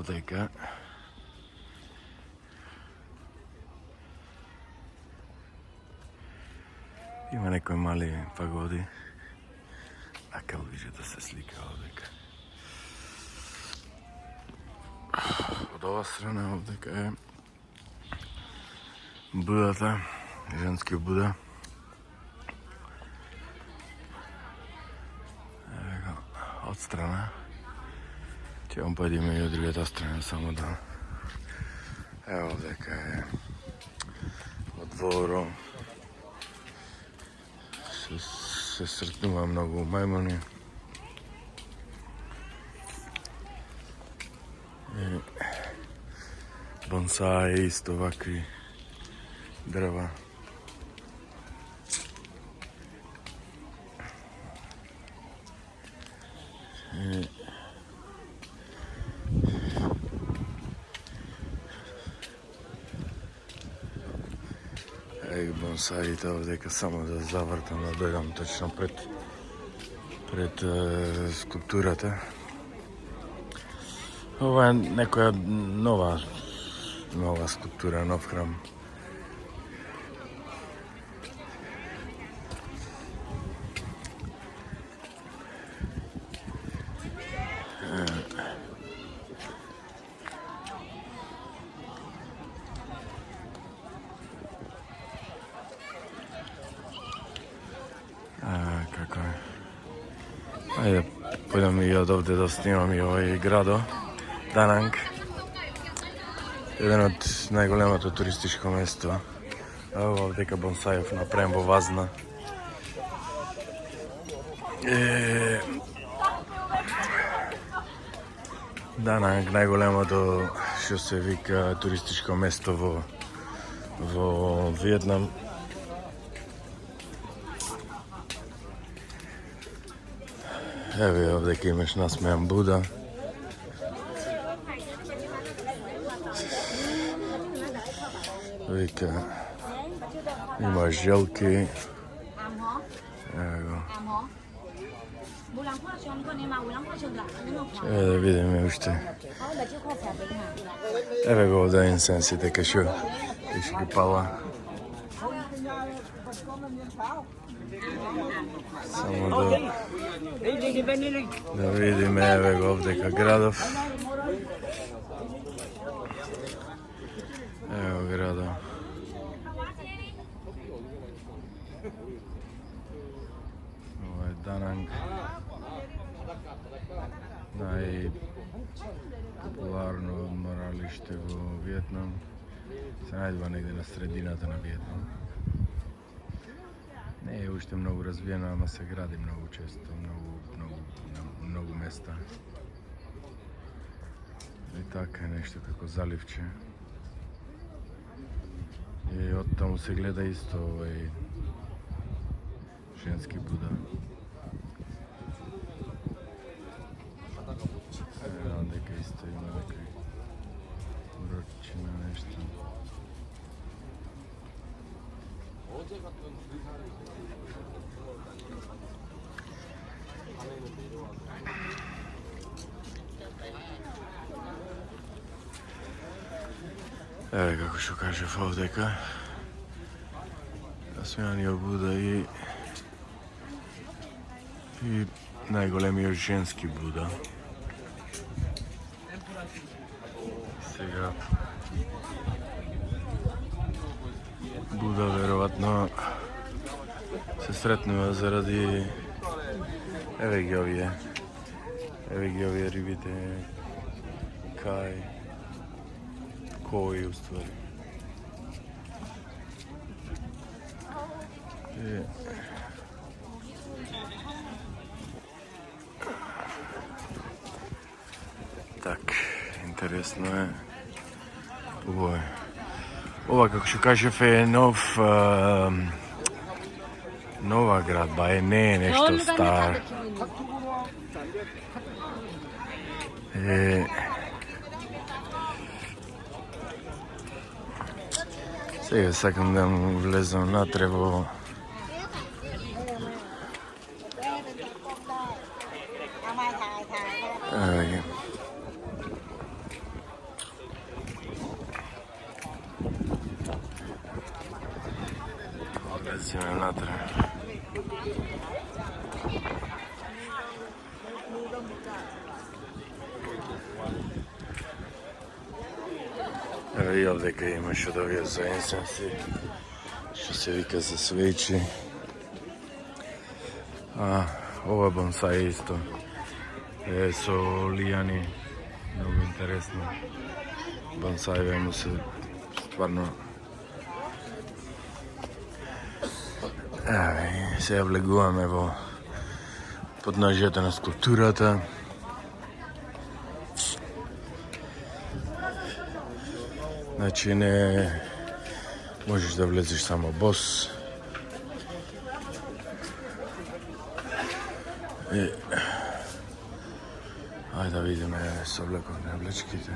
овдека. Има некои мали пагоди. Ака обича да се слика овдека. Од ова страна овдека е Будата, женски Буда. Ево го, од страна. Ќе он појдеме и од другата страна само да... Ево овдека е од дворо. Се сретнува многу мајмуни. Бонсаи, исто вакви дрва. Бонсаите овдека, само да завртам, да дојдам точно пред скулптурата. Ова е некоја нова скулптура, нов храм. Како е? Ајде, појдам и од овде да снимам и овој градо, Дананг. Еден од најголемото туристичко место. Ова овдека бонсајов направен во вазна. Дананг, најголемото што се вика туристичко место во Виетнам. Еве овдека имаш насмејан Буда. Вика, има желки. Ево го. Еве да видиме уште. Еве го овде инсенсите кај што ги пала. Само да видиме, еве го овдека градов. Ево градо. Ова е Дананг. Најпопуларно одморалиште во Виетнам. Се најдува негде на средината на Виетнам. Не е уште многу развиена, ама се гради многу често, многу места. И така нешто како заливче. И од таму се гледа исто овој женски Буда. Дека исто има некој урочина нешто. Еве како што кажев овдека, насмејаниот Буда и најголемиот женски Буда. Сега Буда веројатно се сретнува заради еве ги овие рибите кај кои уствари. Так, интересно е. Убаво е. Ова, како што кажев, е нова градба, не е нешто стар. Сега сакам да му влезам натре во... Evo i ovdje imaš od ovih za incensi, što se vika za sveći. A ovo je bonsai isto. Su lijani, mnogo interesno. Bonsai vemo se stvarno. Evo, се ја влегуваме во подножјето на скулптурата. Значи не можеш да влезеш само бос. Ајде да видиме со облекот на облечките.